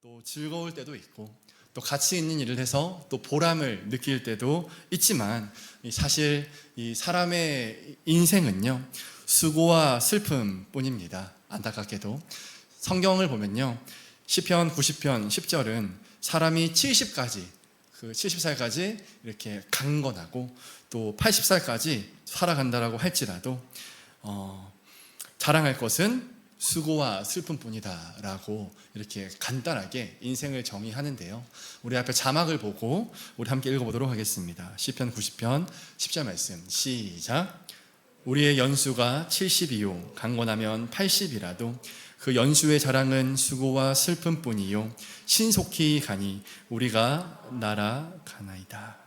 또 즐거울 때도 있고 또 가치 있는 일을 해서 또 보람을 느낄 때도 있지만 사실 이 사람의 인생은요 수고와 슬픔뿐입니다. 안타깝게도 성경을 보면요 시편 90편 10절은 사람이 70살까지 이렇게 강건하고 또 80살까지 살아간다라고 할지라도 자랑할 것은 수고와 슬픔뿐이다 라고 이렇게 간단하게 인생을 정의하는데요, 우리 앞에 자막을 보고 우리 함께 읽어보도록 하겠습니다. 시편 90편 10절 말씀 시작. 우리의 연수가 70이요 강건하면 80이라도 그 연수의 자랑은 수고와 슬픔뿐이요 신속히 가니 우리가 날아가나이다.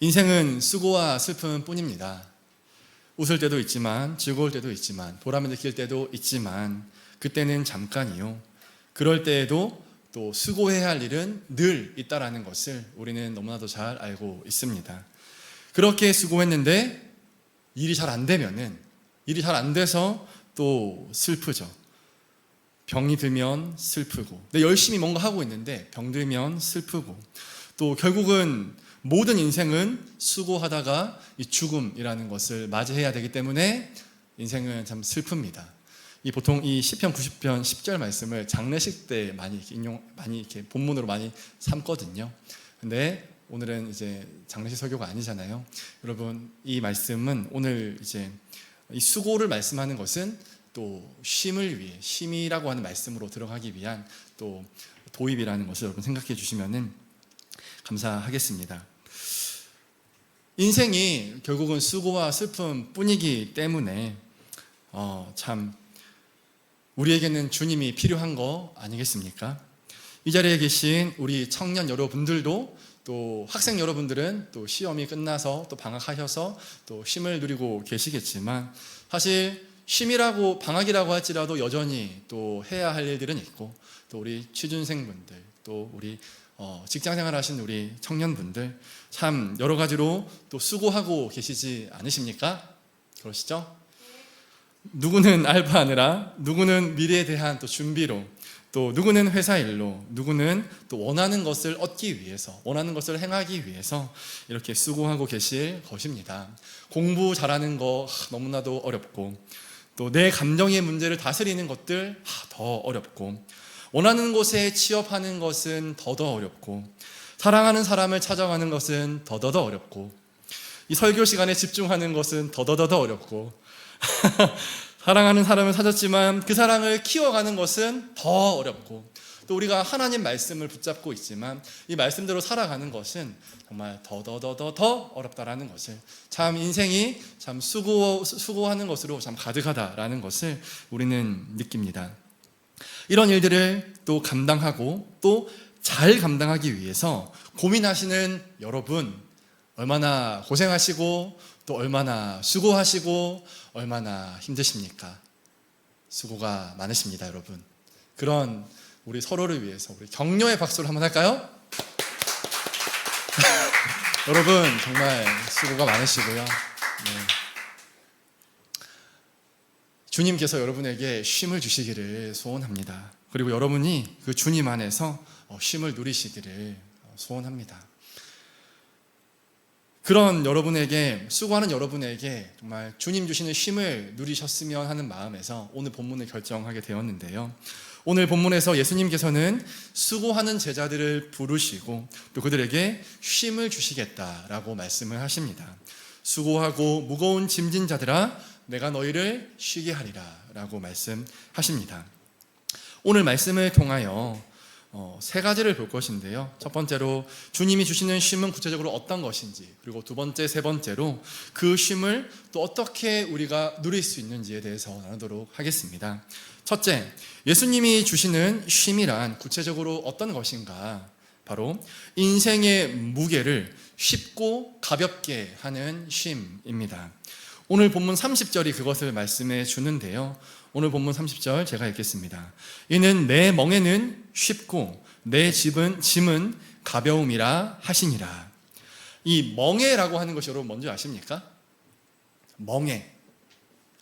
인생은 수고와 슬픔뿐입니다. 웃을 때도 있지만 즐거울 때도 있지만 보람을 느낄 때도 있지만 그때는 잠깐이요 그럴 때에도 또 수고해야 할 일은 늘 있다라는 것을 우리는 너무나도 잘 알고 있습니다. 그렇게 수고했는데 일이 잘 안 돼서 또 슬프죠. 병이 들면 슬프고, 내 열심히 뭔가 하고 있는데 병 들면 슬프고, 또 결국은 모든 인생은 수고하다가 이 죽음이라는 것을 맞이해야 되기 때문에 인생은 참 슬픕니다. 보통 이 시편 90편 10절 말씀을 장례식 때 많이 이렇게 본문으로 많이 삼거든요. 근데 오늘은 이제 장례식 설교가 아니잖아요. 여러분, 이 말씀은 오늘 이제 이 수고를 말씀하는 것은 또 쉼을 위해, 쉼이라고 하는 말씀으로 들어가기 위한 또 도입이라는 것을 여러분 생각해 주시면은 감사하겠습니다. 인생이 결국은 수고와 슬픔 뿐이기 때문에 참 우리에게는 주님이 필요한 거 아니겠습니까? 이 자리에 계신 우리 청년 여러분들도 또 학생 여러분들은 또 시험이 끝나서 또 방학하셔서 또 쉼을 누리고 계시겠지만 사실 쉼이라고 방학이라고 할지라도 여전히 또 해야 할 일들은 있고 또 우리 취준생분들 또 우리 직장생활 하신 우리 청년분들 참 여러 가지로 또 수고하고 계시지 않으십니까? 그러시죠? 누구는 알바하느라, 누구는 미래에 대한 또 준비로, 또 누구는 회사 일로, 누구는 또 원하는 것을 얻기 위해서, 원하는 것을 행하기 위해서 이렇게 수고하고 계실 것입니다. 공부 잘하는 거 너무나도 어렵고, 또 내 감정의 문제를 다스리는 것들 더 어렵고, 원하는 곳에 취업하는 것은 더더 어렵고, 사랑하는 사람을 찾아가는 것은 더더더 어렵고, 이 설교 시간에 집중하는 것은 더더더 어렵고 사랑하는 사람을 찾았지만 그 사랑을 키워가는 것은 더 어렵고, 또 우리가 하나님 말씀을 붙잡고 있지만 이 말씀대로 살아가는 것은 정말 더 어렵다라는 것을, 참 인생이 참 수고하는 것으로 참 가득하다라는 것을 우리는 느낍니다. 이런 일들을 또 감당하고 또 잘 감당하기 위해서 고민하시는 여러분, 얼마나 고생하시고 또 얼마나 수고하시고 얼마나 힘드십니까? 수고가 많으십니다, 여러분. 그런 우리 서로를 위해서 우리 격려의 박수를 한번 할까요? 여러분 정말 수고가 많으시고요. 네. 주님께서 여러분에게 쉼을 주시기를 소원합니다. 그리고 여러분이 그 주님 안에서 쉼을 누리시기를 소원합니다. 그런 여러분에게, 수고하는 여러분에게 정말 주님 주시는 쉼을 누리셨으면 하는 마음에서 오늘 본문을 결정하게 되었는데요, 오늘 본문에서 예수님께서는 수고하는 제자들을 부르시고 또 그들에게 쉼을 주시겠다라고 말씀을 하십니다. 수고하고 무거운 짐진 자들아 내가 너희를 쉬게 하리라 라고 말씀하십니다. 오늘 말씀을 통하여 세 가지를 볼 것인데요, 첫 번째로 주님이 주시는 쉼은 구체적으로 어떤 것인지, 그리고 두 번째, 세 번째로 그 쉼을 또 어떻게 우리가 누릴 수 있는지에 대해서 나누도록 하겠습니다. 첫째, 예수님이 주시는 쉼이란 구체적으로 어떤 것인가? 바로 인생의 무게를 쉽고 가볍게 하는 쉼입니다. 오늘 본문 30절이 그것을 말씀해 주는데요, 오늘 본문 30절 제가 읽겠습니다. 이는 내 멍에는 쉽고 내 짐은 가벼움이라 하시니라. 이 멍에라고 하는 것이 여러분 뭔지 아십니까?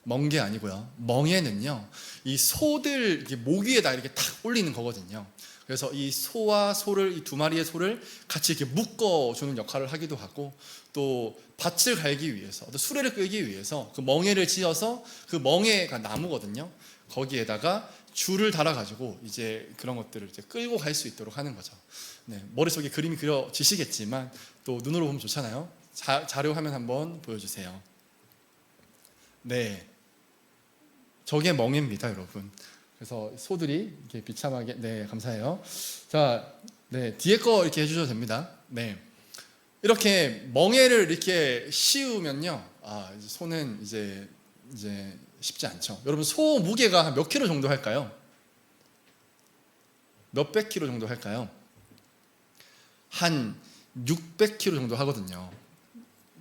먼 게 아니고요. 멍에는요, 이 소들 이렇게 목 위에다 이렇게 탁 올리는 거거든요. 그래서 이 소와 소를, 이 두 마리의 소를 같이 이렇게 묶어주는 역할을 하기도 하고, 또 밭을 갈기 위해서, 또 수레를 끌기 위해서 그 멍에를 지어서, 그 멍에가 나무거든요. 거기에다가 줄을 달아가지고 이제 그런 것들을 이제 끌고 갈 수 있도록 하는 거죠. 네, 머릿속에 그림이 그려지시겠지만 또 눈으로 보면 좋잖아요. 자료 화면 한번 보여주세요. 네, 저게 멍에입니다, 여러분. 그래서 소들이 이렇게 비참하게, 네, 감사해요. 자, 네, 뒤에 거 이렇게 해주셔도 됩니다. 네, 이렇게 멍에를 이렇게 씌우면요, 소는 이제 쉽지 않죠. 여러분, 소 무게가 한 몇 킬로 정도 할까요? 몇백 킬로 정도 할까요? 한 600킬로 정도 하거든요.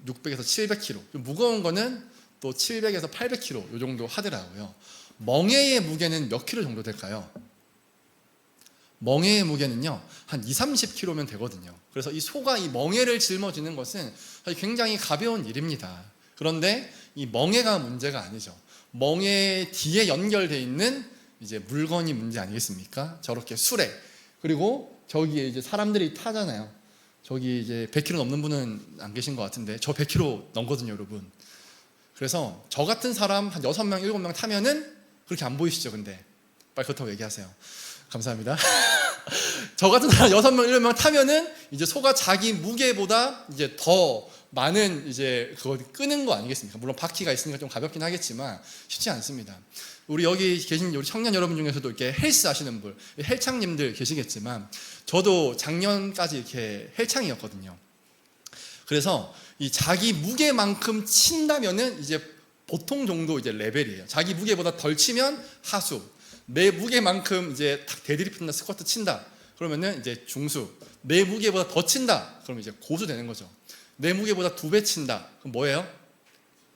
600에서 700킬로. 무거운 거는 또 700에서 800킬로 이 정도 하더라고요. 멍에의 무게는 몇 킬로 정도 될까요? 멍에의 무게는요, 한 2, 30킬로면 되거든요. 그래서 이 소가 이 멍에를 짊어지는 것은 사실 굉장히 가벼운 일입니다. 그런데 이 멍에가 문제가 아니죠. 멍에 뒤에 연결되어 있는 이제 물건이 문제 아니겠습니까? 저렇게 수레, 그리고 저기에 이제 사람들이 타잖아요. 저기 이제 100km 넘는 분은 안 계신 것 같은데 저 100km 넘거든요, 여러분. 그래서 저 같은 사람 한 6명, 7명 타면은 그렇게 안 보이시죠? 근데 빨리 그렇다고 얘기하세요. 감사합니다. 저 같은 사람 6명, 7명 타면은 이제 소가 자기 무게보다 이제 더 많은 이제 그걸 끄는 거 아니겠습니까? 물론 바퀴가 있으니까 좀 가볍긴 하겠지만 쉽지 않습니다. 우리 여기 계신 우리 청년 여러분 중에서도 이렇게 헬스 하시는 분, 헬창님들 계시겠지만 저도 작년까지 이렇게 헬창이었거든요. 그래서 이 자기 무게만큼 친다면은 이제 보통 정도 이제 레벨이에요. 자기 무게보다 덜 치면 하수, 내 무게만큼 이제 탁 데드리프트나 스쿼트 친다. 그러면은 이제 중수, 내 무게보다 더 친다. 그러면 이제 고수 되는 거죠. 내 무게보다 2배 친다. 그럼 뭐예요?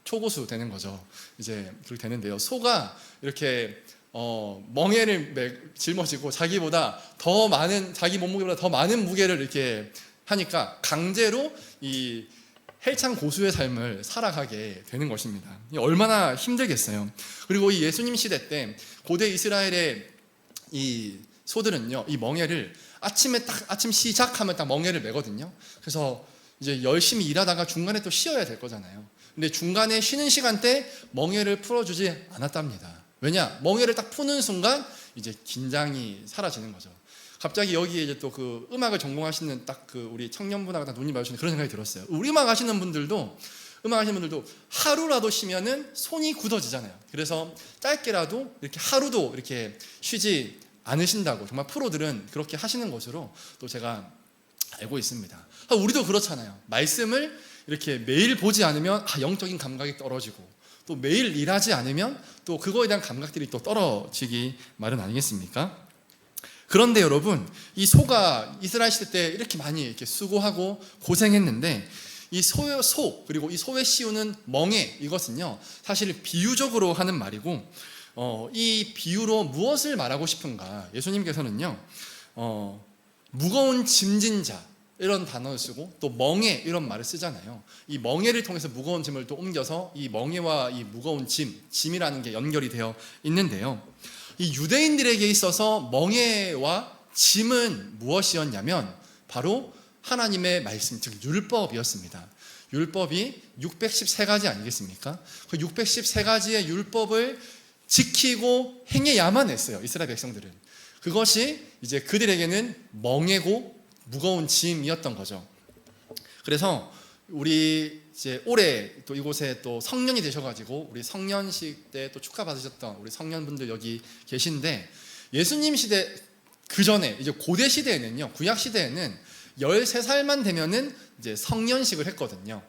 초고수 되는 거죠. 이제 그렇게 되는데요. 소가 이렇게 멍에를 짊어지고 자기보다 더 많은, 자기 몸무게보다 더 많은 무게를 이렇게 하니까 강제로 이 헬창 고수의 삶을 살아가게 되는 것입니다. 얼마나 힘들겠어요. 그리고 이 예수님 시대 때 고대 이스라엘의 이 소들은요, 이 멍에를 아침 시작하면 딱 멍에를 매거든요. 그래서 이제 열심히 일하다가 중간에 또 쉬어야 될 거잖아요. 근데 중간에 쉬는 시간대 멍에를 풀어주지 않았답니다. 왜냐? 멍에를 딱 푸는 순간 이제 긴장이 사라지는 거죠. 갑자기 여기에 이제 또 그 음악을 전공하시는 딱 그 우리 청년분하고 딱 눈이 마주치는 그런 생각이 들었어요. 우리 음악 하시는 분들도 하루라도 쉬면은 손이 굳어지잖아요. 그래서 짧게라도 이렇게 하루도 이렇게 쉬지 않으신다고, 정말 프로들은 그렇게 하시는 것으로 또 제가 알고 있습니다. 우리도 그렇잖아요. 말씀을 이렇게 매일 보지 않으면 영적인 감각이 떨어지고, 또 매일 일하지 않으면 또 그거에 대한 감각들이 또 떨어지기 마련 아니겠습니까? 그런데 여러분, 이 소가 이스라엘 시대 때 이렇게 많이 이렇게 수고하고 고생했는데 이 소 그리고 이 소에 씌우는 멍에, 이것은요 사실 비유적으로 하는 말이고, 이 비유로 무엇을 말하고 싶은가? 예수님께서는요 무거운 짐진 자 이런 단어를 쓰고 또 멍에 이런 말을 쓰잖아요. 이 멍에를 통해서 무거운 짐을 또 옮겨서 이 멍에와 이 무거운 짐이라는 게 연결이 되어 있는데요. 이 유대인들에게 있어서 멍에와 짐은 무엇이었냐면 바로 하나님의 말씀, 즉 율법이었습니다. 율법이 613가지 아니겠습니까? 그 613가지의 율법을 지키고 행해야만 했어요, 이스라엘 백성들은. 그것이 이제 그들에게는 멍에고 무거운 짐이었던 거죠. 그래서 우리 이제 올해 또 이곳에 또 성년이 되셔가지고 우리 성년식 때 또 축하받으셨던 우리 성년분들 여기 계신데, 예수님 시대 그 전에 이제 고대 시대에는요, 구약 시대에는 13살만 되면은 이제 성년식을 했거든요.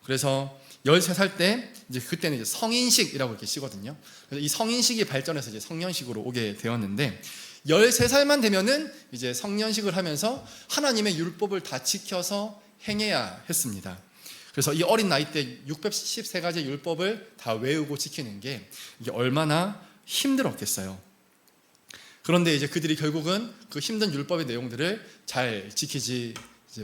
그래서 13살 때 이제 그때는 이제 성인식이라고 이렇게 쓰거든요. 그래서 이 성인식이 발전해서 이제 성년식으로 오게 되었는데, 13살만 되면은 이제 성년식을 하면서 하나님의 율법을 다 지켜서 행해야 했습니다. 그래서 이 어린 나이 때 613가지의 율법을 다 외우고 지키는 게 이게 얼마나 힘들었겠어요. 그런데 이제 그들이 결국은 그 힘든 율법의 내용들을 잘 지키지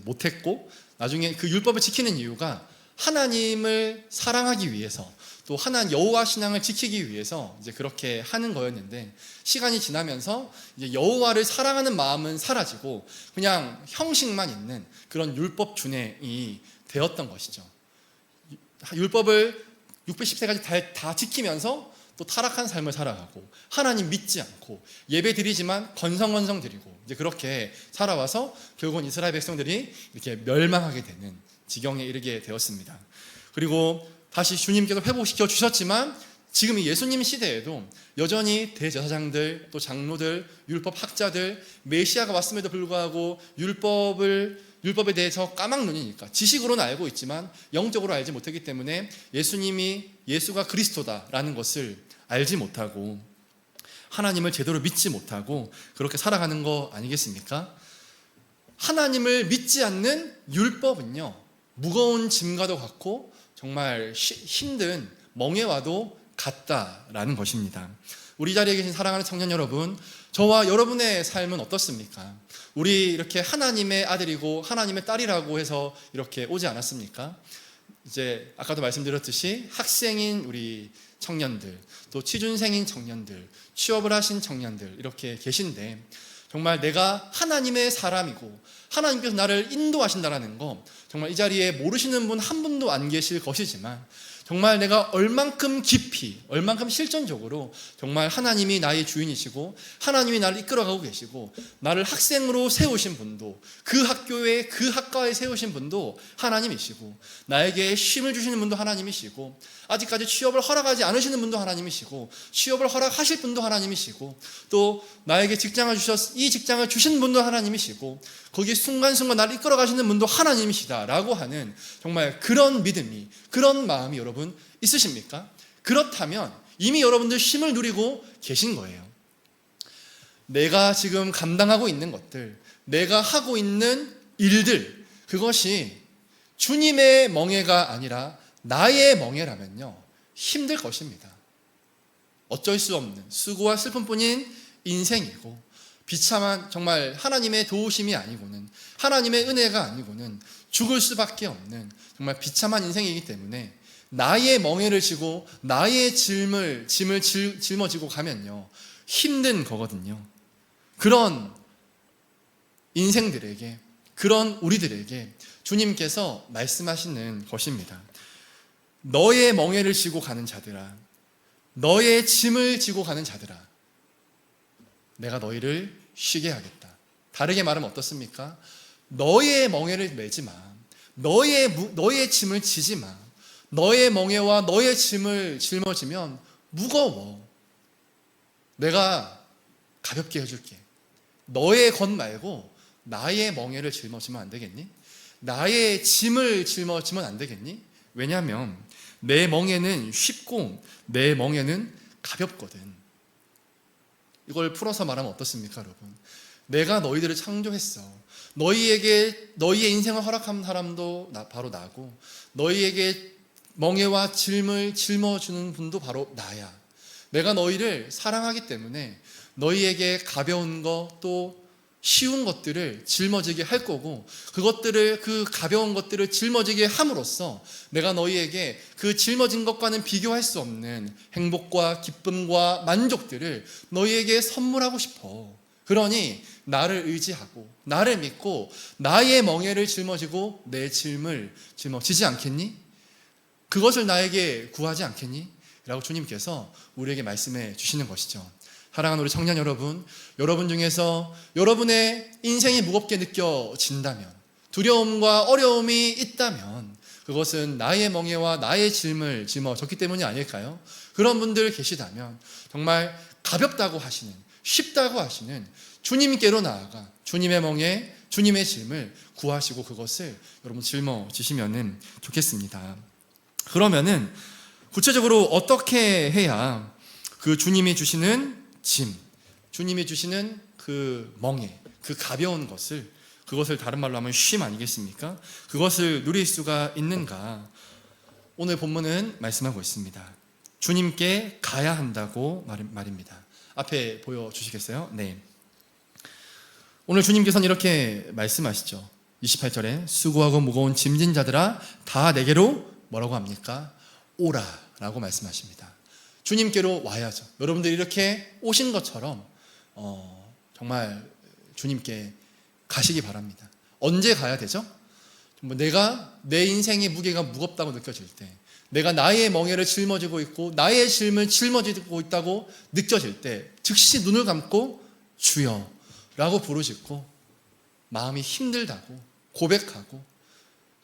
못했고, 나중에 그 율법을 지키는 이유가 하나님을 사랑하기 위해서, 또 하나님 여호와 신앙을 지키기 위해서 이제 그렇게 하는 거였는데, 시간이 지나면서 이제 여호와를 사랑하는 마음은 사라지고 그냥 형식만 있는 그런 율법 준행이 되었던 것이죠. 율법을 610세까지 다 지키면서 또 타락한 삶을 살아가고 하나님 믿지 않고 예배 드리지만 건성건성 드리고 이제 그렇게 살아와서 결국은 이스라엘 백성들이 이렇게 멸망하게 되는 지경에 이르게 되었습니다. 그리고 다시 주님께서 회복시켜 주셨지만 지금 이 예수님 시대에도 여전히 대제사장들, 또 장로들, 율법 학자들, 메시아가 왔음에도 불구하고 율법에 대해서 까막눈이니까 지식으로는 알고 있지만 영적으로 알지 못하기 때문에 예수가 그리스도다라는 것을 알지 못하고 하나님을 제대로 믿지 못하고 그렇게 살아가는 거 아니겠습니까? 하나님을 믿지 않는 율법은요, 무거운 짐과도 같고 정말 힘든 멍에와도 같다라는 것입니다. 우리 자리에 계신 사랑하는 청년 여러분, 저와 여러분의 삶은 어떻습니까? 우리 이렇게 하나님의 아들이고 하나님의 딸이라고 해서 이렇게 오지 않았습니까? 이제 아까도 말씀드렸듯이 학생인 우리 청년들, 또 취준생인 청년들, 취업을 하신 청년들 이렇게 계신데, 정말 내가 하나님의 사람이고 하나님께서 나를 인도하신다는 거 정말 이 자리에 모르시는 분 한 분도 안 계실 것이지만, 정말 내가 얼만큼 깊이, 얼만큼 실전적으로 정말 하나님이 나의 주인이시고 하나님이 나를 이끌어가고 계시고 나를 학생으로 세우신 분도, 그 학교에 그 학과에 세우신 분도 하나님이시고, 나에게 쉼을 주시는 분도 하나님이시고, 아직까지 취업을 허락하지 않으시는 분도 하나님이시고, 취업을 허락하실 분도 하나님이시고, 또 나에게 이 직장을 주신 분도 하나님이시고, 거기 순간순간 나를 이끌어 가시는 분도 하나님이시다라고 하는 정말 그런 믿음이, 그런 마음이 여러분 있으십니까? 그렇다면 이미 여러분들 쉼을 누리고 계신 거예요. 내가 지금 감당하고 있는 것들, 내가 하고 있는 일들, 그것이 주님의 멍에가 아니라 나의 멍에라면요, 힘들 것입니다. 어쩔 수 없는 수고와 슬픔뿐인 인생이고, 비참한 정말 하나님의 도우심이 아니고는, 하나님의 은혜가 아니고는 죽을 수밖에 없는 정말 비참한 인생이기 때문에 나의 멍에를 지고 나의 짐을 짊어지고 가면요, 힘든 거거든요. 그런 인생들에게, 그런 우리들에게 주님께서 말씀하시는 것입니다. 너의 멍에를 지고 가는 자들아, 너의 짐을 지고 가는 자들아, 내가 너희를 쉬게 하겠다. 다르게 말하면 어떻습니까? 너의 멍에를 메지 마. 너의 짐을 지지 마. 너의 멍에와 너의 짐을 짊어지면 무거워. 내가 가볍게 해줄게. 너의 것 말고 나의 멍에를 짊어지면 안 되겠니? 나의 짐을 짊어지면 안 되겠니? 왜냐하면 내 멍에는 쉽고 내 멍에는 가볍거든. 이걸 풀어서 말하면 어떻습니까, 여러분? 내가 너희들을 창조했어. 너희의 인생을 허락한 사람도 바로 나고, 너희에게 멍에와 짐을 짊어주는 분도 바로 나야. 내가 너희를 사랑하기 때문에 너희에게 가벼운 것, 또 쉬운 것들을 짊어지게 할 거고, 그 가벼운 것들을 짊어지게 함으로써 내가 너희에게 그 짊어진 것과는 비교할 수 없는 행복과 기쁨과 만족들을 너희에게 선물하고 싶어. 그러니 나를 의지하고 나를 믿고 나의 멍에를 짊어지고 내 짐을 짊어지지 않겠니? 그것을 나에게 구하지 않겠니? 라고 주님께서 우리에게 말씀해 주시는 것이죠. 사랑하는 우리 청년 여러분, 여러분 중에서 여러분의 인생이 무겁게 느껴진다면, 두려움과 어려움이 있다면 그것은 나의 멍에와 나의 짐을 짊어졌기 때문이 아닐까요? 그런 분들 계시다면 정말 가볍다고 하시는, 쉽다고 하시는 주님께로 나아가 주님의 멍에, 주님의 짐을 구하시고 그것을 여러분 짊어지시면 좋겠습니다. 그러면은 구체적으로 어떻게 해야 그 주님이 주시는 짐, 주님이 주시는 그 멍에, 그 가벼운 그것을 다른 말로 하면 쉼 아니겠습니까? 그것을 누릴 수가 있는가? 오늘 본문은 말씀하고 있습니다. 주님께 가야 한다고 말입니다. 앞에 보여주시겠어요? 네. 오늘 주님께서는 이렇게 말씀하시죠. 28절에 수고하고 무거운 짐진 자들아 다 내게로 뭐라고 합니까? 오라라고 말씀하십니다. 주님께로 와야죠. 여러분들이 이렇게 오신 것처럼 정말 주님께 가시기 바랍니다. 언제 가야 되죠? 내가 내 인생의 무게가 무겁다고 느껴질 때, 내가 나의 멍에를 짊어지고 있고 나의 짐을 짊어지고 있다고 느껴질 때 즉시 눈을 감고 주여 라고 부르짖고 마음이 힘들다고 고백하고,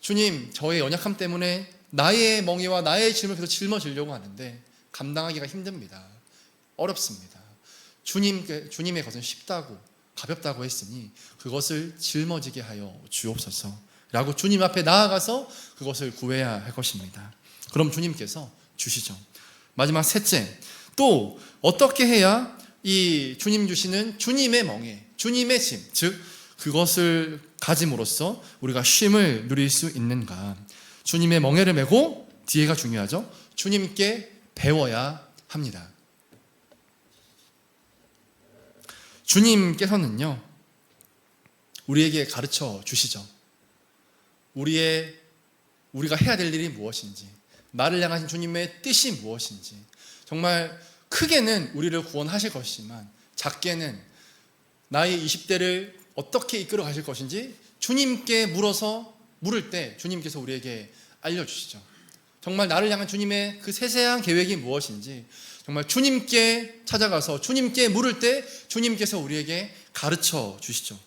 주님, 저의 연약함 때문에 나의 멍에와 나의 짐을 계속 짊어지려고 하는데 감당하기가 힘듭니다. 어렵습니다. 주님의 것은 쉽다고 가볍다고 했으니 그것을 짊어지게 하여 주옵소서 라고 주님 앞에 나아가서 그것을 구해야 할 것입니다. 그럼 주님께서 주시죠. 마지막 셋째, 또 어떻게 해야 이 주님 주시는 주님의 멍에, 주님의 짐, 즉 그것을 가짐으로써 우리가 쉼을 누릴 수 있는가? 주님의 멍에를 메고, 뒤에가 중요하죠, 주님께 배워야 합니다. 주님께서는요, 우리에게 가르쳐 주시죠. 우리가 해야 될 일이 무엇인지, 나를 향하신 주님의 뜻이 무엇인지. 정말 크게는 우리를 구원하실 것이지만 작게는 나의 20대를 어떻게 이끌어 가실 것인지 주님께 물을 때 주님께서 우리에게 알려주시죠. 정말 나를 향한 주님의 그 세세한 계획이 무엇인지 정말 주님께 찾아가서 주님께 물을 때 주님께서 우리에게 가르쳐 주시죠.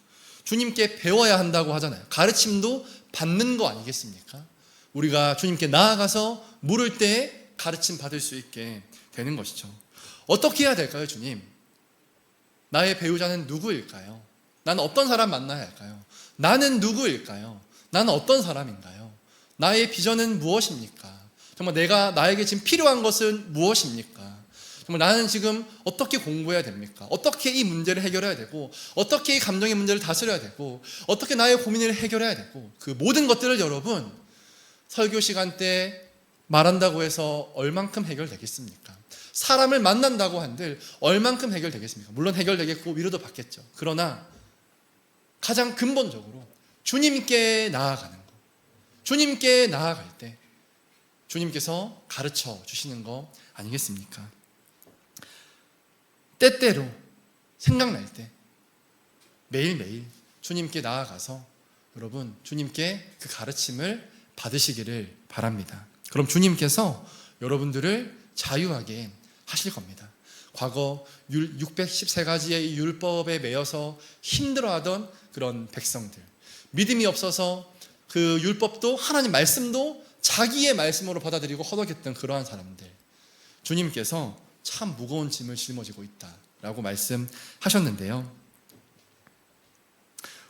주님께 배워야 한다고 하잖아요. 가르침도 받는 거 아니겠습니까? 우리가 주님께 나아가서 물을 때 가르침 받을 수 있게 되는 것이죠. 어떻게 해야 될까요, 주님? 나의 배우자는 누구일까요? 나는 어떤 사람 만나야 할까요? 나는 누구일까요? 나는 어떤 사람인가요? 나의 비전은 무엇입니까? 정말 나에게 지금 필요한 것은 무엇입니까? 정말 나는 지금 어떻게 공부해야 됩니까? 어떻게 이 문제를 해결해야 되고, 어떻게 이 감정의 문제를 다스려야 되고, 어떻게 나의 고민을 해결해야 되고, 그 모든 것들을 여러분 설교 시간 때 말한다고 해서 얼만큼 해결되겠습니까? 사람을 만난다고 한들 얼만큼 해결되겠습니까? 물론 해결되겠고 위로도 받겠죠. 그러나 가장 근본적으로 주님께 나아가는 것, 주님께 나아갈 때 주님께서 가르쳐 주시는 거 아니겠습니까? 때때로 생각날 때 매일매일 주님께 나아가서 여러분 주님께 그 가르침을 받으시기를 바랍니다. 그럼 주님께서 여러분들을 자유하게 하실 겁니다. 과거 613가지의 율법에 매여서 힘들어하던 그런 백성들, 믿음이 없어서 그 율법도 하나님 말씀도 자기의 말씀으로 받아들이고 허덕였던 그러한 사람들, 주님께서 참 무거운 짐을 짊어지고 있다라고 말씀하셨는데요,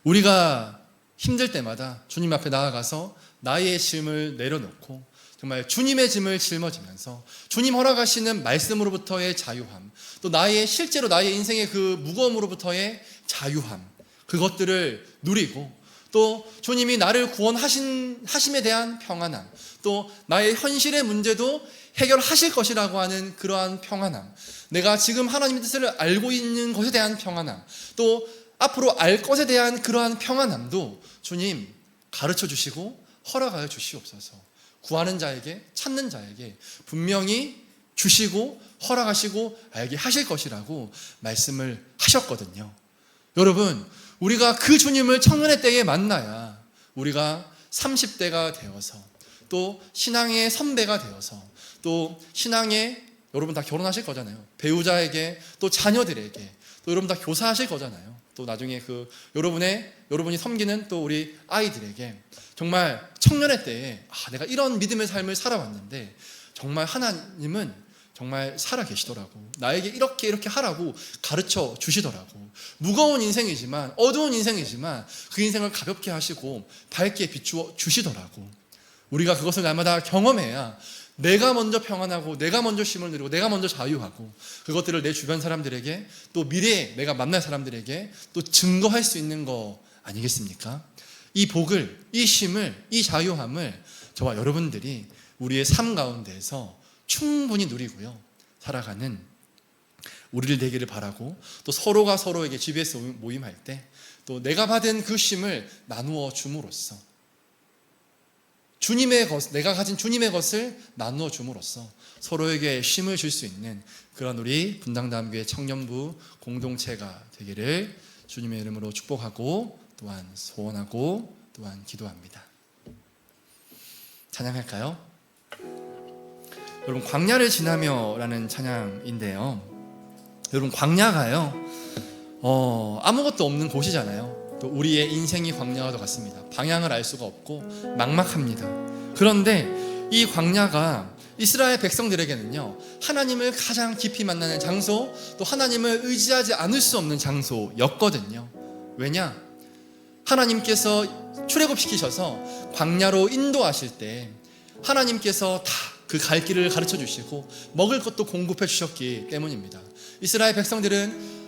우리가 힘들 때마다 주님 앞에 나아가서 나의 짐을 내려놓고 정말 주님의 짐을 짊어지면서 주님 허락하시는 말씀으로부터의 자유함, 또 실제로 나의 인생의 그 무거움으로부터의 자유함, 그것들을 누리고, 또 주님이 나를 구원하심에 대한 평안함, 또 나의 현실의 문제도 해결하실 것이라고 하는 그러한 평안함, 내가 지금 하나님의 뜻을 알고 있는 것에 대한 평안함, 또 앞으로 알 것에 대한 그러한 평안함도 주님 가르쳐 주시고 허락하여 주시옵소서. 구하는 자에게, 찾는 자에게 분명히 주시고 허락하시고 알게 하실 것이라고 말씀을 하셨거든요. 여러분, 우리가 그 주님을 청년의 때에 만나야 우리가 30대가 되어서, 또 신앙의 선배가 되어서, 또 신앙의, 여러분 다 결혼하실 거잖아요. 배우자에게, 또 자녀들에게, 또 여러분 다 교사하실 거잖아요. 또 나중에 여러분이 섬기는 또 우리 아이들에게 정말 청년의 때에 내가 이런 믿음의 삶을 살아왔는데 정말 하나님은 정말 살아 계시더라고, 나에게 이렇게 하라고 가르쳐 주시더라고. 무거운 인생이지만, 어두운 인생이지만 그 인생을 가볍게 하시고 밝게 비추어 주시더라고. 우리가 그것을 날마다 경험해야 내가 먼저 평안하고, 내가 먼저 쉼을 누리고, 내가 먼저 자유하고, 그것들을 내 주변 사람들에게, 또 미래에 내가 만날 사람들에게 또 증거할 수 있는 거 아니겠습니까? 이 복을, 이 쉼을, 이 자유함을 저와 여러분들이 우리의 삶 가운데에서 충분히 누리고요 살아가는 우리를 되기를 바라고, 또 서로가 서로에게 GBS 모임할 때 또 내가 받은 그 쉼을 나누어 줌으로써 주님의 것, 내가 가진 주님의 것을 나누어 줌으로써 서로에게 쉼을 줄 수 있는 그런 우리 분당다음교회 청년부 공동체가 되기를 주님의 이름으로 축복하고 또한 소원하고 또한 기도합니다. 찬양할까요? 여러분, 광야를 지나며 라는 찬양인데요, 여러분, 광야가요 아무것도 없는 곳이잖아요. 또 우리의 인생이 광야와도 같습니다. 방향을 알 수가 없고 막막합니다. 그런데 이 광야가 이스라엘 백성들에게는요, 하나님을 가장 깊이 만나는 장소, 또 하나님을 의지하지 않을 수 없는 장소였거든요. 왜냐? 하나님께서 출애굽시키셔서 광야로 인도하실 때 하나님께서 다 그 갈 길을 가르쳐 주시고 먹을 것도 공급해 주셨기 때문입니다. 이스라엘 백성들은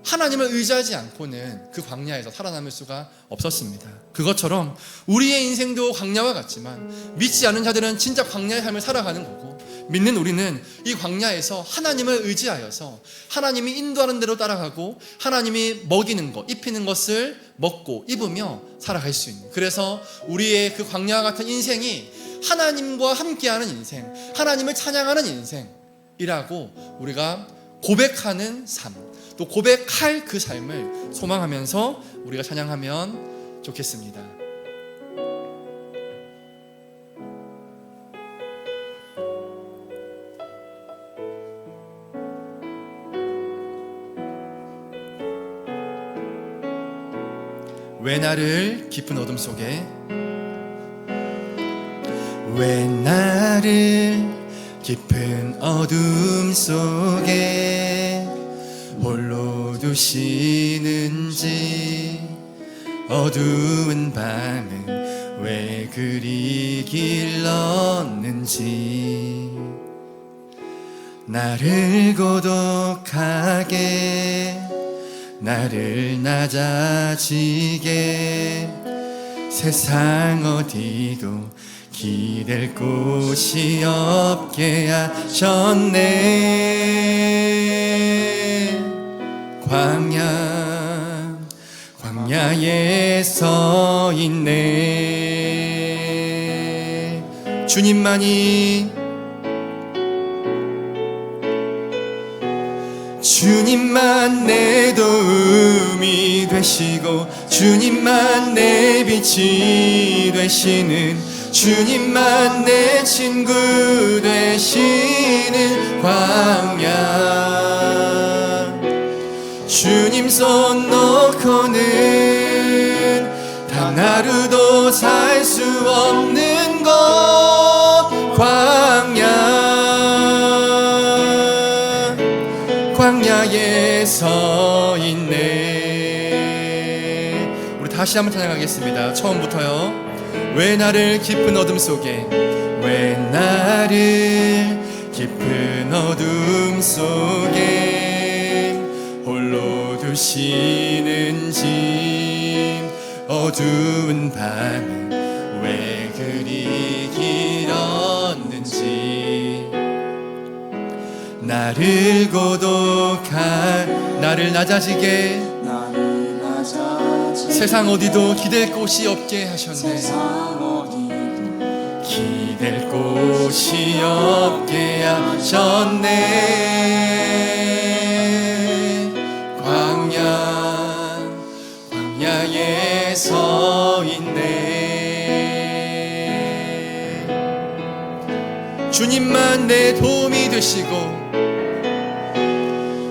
하나님을 의지하지 않고는 그 광야에서 살아남을 수가 없었습니다. 그것처럼 우리의 인생도 광야와 같지만 믿지 않은 자들은 진짜 광야의 삶을 살아가는 거고, 믿는 우리는 이 광야에서 하나님을 의지하여서 하나님이 인도하는 대로 따라가고 하나님이 먹이는 것, 입히는 것을 먹고 입으며 살아갈 수 있는, 그래서 우리의 그 광야와 같은 인생이 하나님과 함께하는 인생, 하나님을 찬양하는 인생이라고 우리가 고백하는 삶, 또 고백할 그 삶을 소망하면서 우리가 찬양하면 좋겠습니다. 왜 나를 깊은 어둠 속에, 왜 나를 깊은 어둠 속에 홀로 두시는지, 어두운 밤은 왜 그리 길렀는지, 나를 고독하게, 나를 낮아지게, 세상 어디도 기댈 곳이 없게 하셨네. 광야에 서 있네. 주님만 내 도움이 되시고, 주님만 내 빛이 되시는, 주님만 내 친구 되시는 광야. 주님 손 놓고는 단 하루도 살 수 없는 곳, 광야에 서 있네. 우리 다시 한번 찬양하겠습니다. 처음부터요. 왜 나를 깊은 어둠 속에, 왜 나를 깊은 어둠 속에 홀로 두시는지, 어두운 밤은 왜 그리 길었는지, 나를 나를 낮아지게, 세상 어디도 기댈 곳이 없게 하셨네. 기댈 곳이 없게 하셨네. 광야에 서 있네. 주님만 내 도움이 되시고,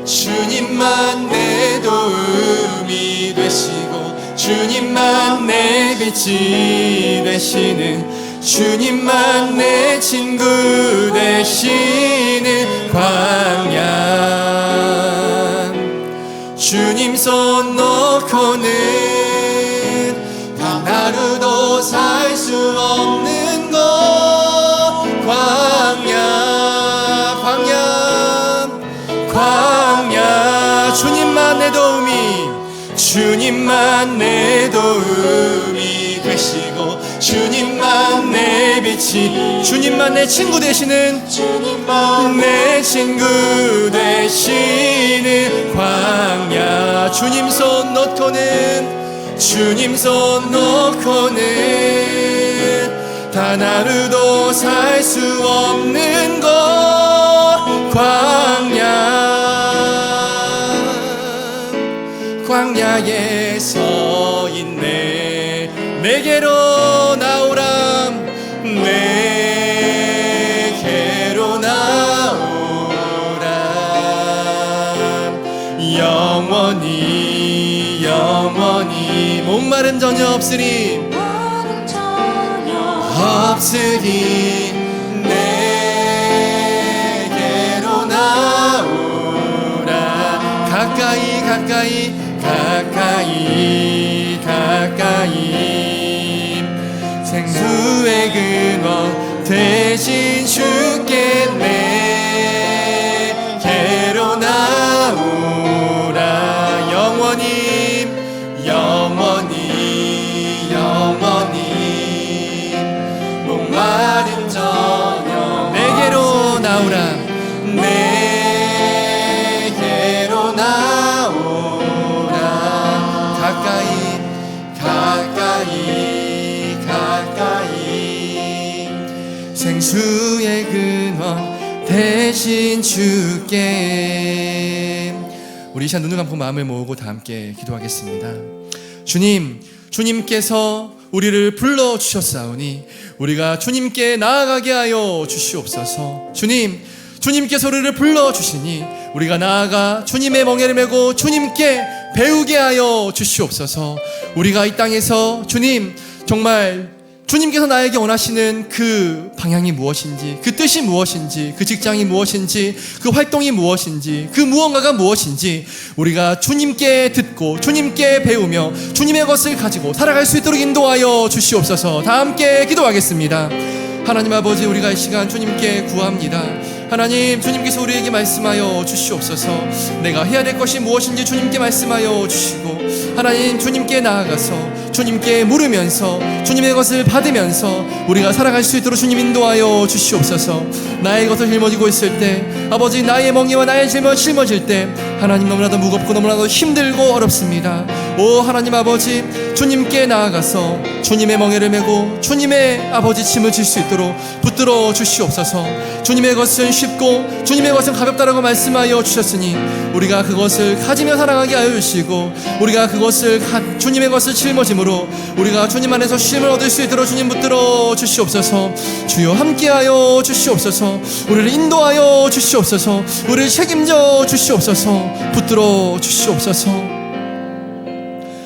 주님만 내 도움이 되시고, 주님만 내 빛이 되시는, 주님만 내 친구 되시는 광야. 주님 손 놓고는 단 하루도 살 수 없는 곳, 광야. 주님만 내 도움이, 주님만 내 도움이 되시고, 주님만 내 빛이, 주님만 내 친구 되시는, 주님만 내 친구 되시는 광야. 주님 손 놓고는 단 하루도 살 수 없는 곳 광야에 서 있네. 내게로 나오람, 내게로 나오람. 영원히 목마름 전혀 없으니 내게로 나오라. 가까이 생수의 근원 대신 주께 내게로 나오라. 영원히 목마름 전혀 내게로 나오라. 내게로 나오라. 가까이 생수의 근원 대신 주께. 우리 이 시간 눈을 감고 마음을 모으고 다 함께 기도하겠습니다. 주님께서 우리를 불러주셨사오니 우리가 주님께 나아가게 하여 주시옵소서. 주님께서 우리를 불러주시니 우리가 나아가 주님의 멍에를 메고 주님께 배우게 하여 주시옵소서. 우리가 이 땅에서 정말 주님께서 나에게 원하시는 그 방향이 무엇인지, 그 뜻이 무엇인지, 그 직장이 무엇인지, 그 활동이 무엇인지, 그 무언가가 무엇인지 우리가 주님께 듣고 주님께 배우며 주님의 것을 가지고 살아갈 수 있도록 인도하여 주시옵소서. 다 함께 기도하겠습니다. 하나님 아버지, 우리가 이 시간 주님께 구합니다. 하나님, 주님께서 우리에게 말씀하여 주시옵소서. 내가 해야 될 것이 무엇인지 주님께 말씀하여 주시고, 하나님, 주님께 나아가서 주님께 물으면서 주님의 것을 받으면서 우리가 살아갈 수 있도록 주님 인도하여 주시옵소서. 나의 것을 짊어지고 있을 때, 아버지, 나의 멍에와 나의 짐을 짊어질 때 하나님, 너무나도 무겁고 너무나도 힘들고 어렵습니다. 오 하나님 아버지, 주님께 나아가서 주님의 멍에를 메고 주님의 아버지 짐을 질 수 있도록 붙들어 주시옵소서. 주님의 것은 쉽고 주님의 것은 가볍다라고 말씀하여 주셨으니 우리가 그것을 가지며 살아가게 하여 주시고, 우리가 그것을 주님의 것을 짊어짐으로 우리가 주님 안에서 쉼을 얻을 수 있도록 주님 붙들어 주시옵소서. 주여 함께하여 주시옵소서. 우리를 인도하여 주시옵소서. 우리를 책임져 주시옵소서. 붙들어 주시옵소서.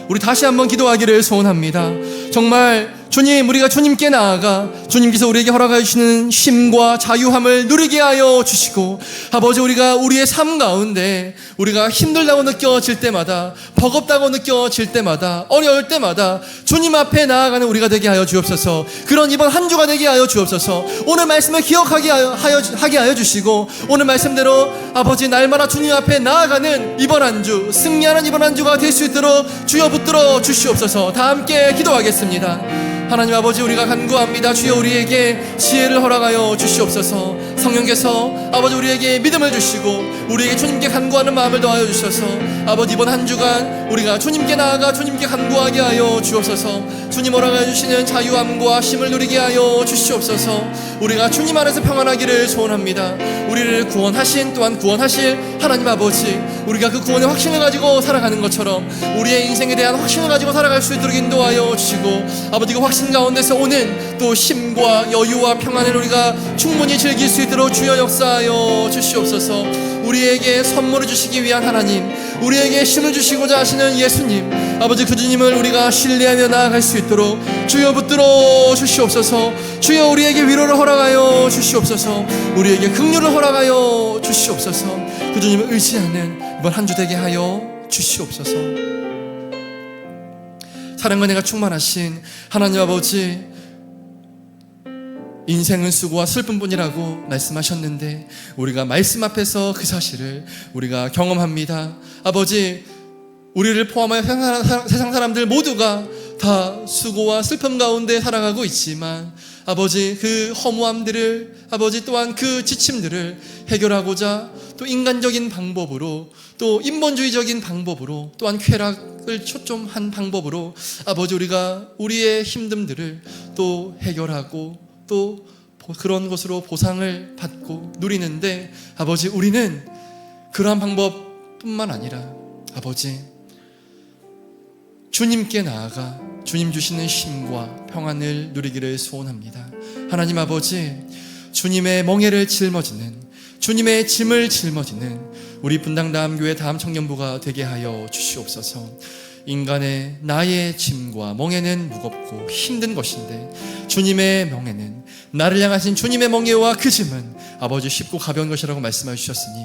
우리 다시 한번 기도하기를 소원합니다. 정말 주님, 우리가 주님께 나아가 주님께서 우리에게 허락해 주시는 쉼과 자유함을 누리게 하여 주시고, 아버지, 우리가 우리의 삶 가운데 우리가 힘들다고 느껴질 때마다, 버겁다고 느껴질 때마다, 어려울 때마다 주님 앞에 나아가는 우리가 되게 하여 주옵소서. 그런 이번 한 주가 되게 하여 주옵소서. 오늘 말씀을 기억하게 하여 주시고, 오늘 말씀대로 아버지, 날마다 주님 앞에 나아가는 이번 한 주, 승리하는 이번 한 주가 될 수 있도록 주여 붙들어 주시옵소서. 다 함께 기도하겠습니다. 하나님 아버지, 우리가 간구합니다. 주여 우리에게 지혜를 허락하여 주시옵소서. 성령께서 아버지 우리에게 믿음을 주시고 우리에게 주님께 간구하는 마음을 더하여 주셔서 아버지, 이번 한 주간 우리가 주님께 나아가 주님께 간구하게 하여 주옵소서. 주님 허락하여 주시는 자유함과 쉼을 누리게 하여 주시옵소서. 우리가 주님 안에서 평안하기를 소원합니다. 우리를 구원하신, 또한 구원하실 하나님 아버지, 우리가 그 구원의 확신을 가지고 살아가는 것처럼 우리의 인생에 대한 확신을 가지고 살아갈 수 있도록 인도하여 주시고, 아버지 그 확신 가운데서 오는 또 쉼과 여유와 평안을 우리가 충분히 즐길 수 있도록 주여 역사하여 주시옵소서. 우리에게 선물을 주시기 위한 하나님, 우리에게 힘을 주시고자 하시는 예수님, 아버지 그 주님을 우리가 신뢰하며 나아갈 수 있도록 주여 붙들어 주시옵소서. 주여 우리에게 위로를 허락하여 주시옵소서. 우리에게 긍휼을 허락하여 주시옵소서. 그 주님을 의지하는 이번 한 주 되게 하여 주시옵소서. 사랑과 은혜가 충만하신 하나님 아버지, 인생은 수고와 슬픔뿐이라고 말씀하셨는데 우리가 말씀 앞에서 그 사실을 우리가 경험합니다. 아버지, 우리를 포함하여 세상 사람들 모두가 다 수고와 슬픔 가운데 살아가고 있지만 아버지, 그 허무함들을, 아버지 또한 그 지침들을 해결하고자 또 인간적인 방법으로, 또 인본주의적인 방법으로, 또한 쾌락을 초점한 방법으로 아버지 우리가 우리의 힘듦들을 또 해결하고 또 그런 것으로 보상을 받고 누리는데, 아버지 우리는 그러한 방법뿐만 아니라 아버지 주님께 나아가 주님 주시는 쉼과 평안을 누리기를 소원합니다. 하나님 아버지, 주님의 멍에를 짊어지는, 주님의 짐을 짊어지는 우리 분당다음교회 다음 청년부가 되게 하여 주시옵소서. 인간의 나의 짐과 멍에는 무겁고 힘든 것인데 주님의 멍에는, 나를 향하신 주님의 멍에와 그 짐은 아버지 쉽고 가벼운 것이라고 말씀해 주셨으니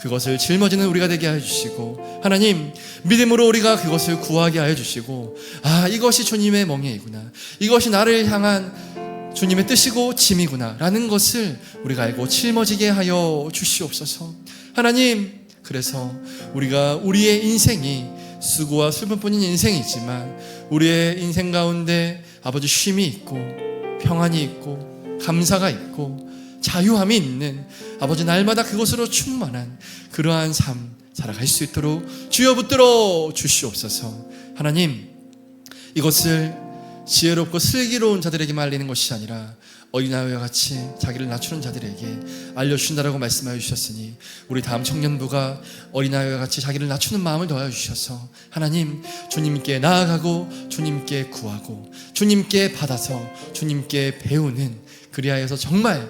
그것을 짊어지는 우리가 되게 하여 주시고, 하나님 믿음으로 우리가 그것을 구하게 하여 주시고, 이것이 주님의 멍에이구나, 이것이 나를 향한 주님의 뜻이고 짐이구나 라는 것을 우리가 알고 짊어지게 하여 주시옵소서. 하나님, 그래서 우리가 우리의 인생이 수고와 슬픔뿐인 인생이지만 우리의 인생 가운데 아버지 쉼이 있고 평안이 있고 감사가 있고 자유함이 있는, 아버지 날마다 그것으로 충만한 그러한 삶 살아갈 수 있도록 주여 붙들어 주시옵소서. 하나님, 이것을 지혜롭고 슬기로운 자들에게만 알리는 것이 아니라 어린아이와 같이 자기를 낮추는 자들에게 알려주신다라고 말씀하여 주셨으니 우리 다음 청년부가 어린아이와 같이 자기를 낮추는 마음을 더하여 주셔서 하나님 주님께 나아가고 주님께 구하고 주님께 받아서 주님께 배우는, 그리하여서 정말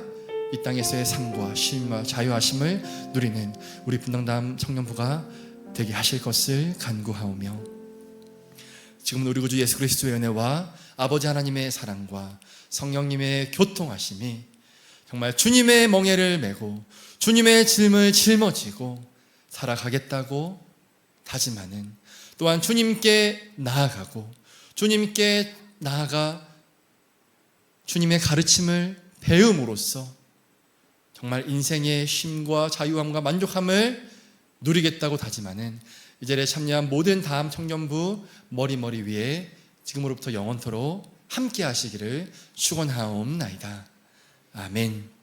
이 땅에서의 삶과 쉼과 자유하심을 누리는 우리 분당다음 청년부가 되게 하실 것을 간구하오며, 지금 우리 구주 예수 그리스도의 은혜와 아버지 하나님의 사랑과 성령님의 교통하심이 정말 주님의 멍에를 메고 주님의 짐을 짊어지고 살아가겠다고 다짐하는, 또한 주님께 나아가고 주님께 나아가 주님의 가르침을 배움으로써 정말 인생의 쉼과 자유함과 만족함을 누리겠다고 다짐하는 이 자리에 참여한 모든 다음 청년부 머리 위에 지금으로부터 영원토록 함께 하시기를 축원하옵나이다. 아멘.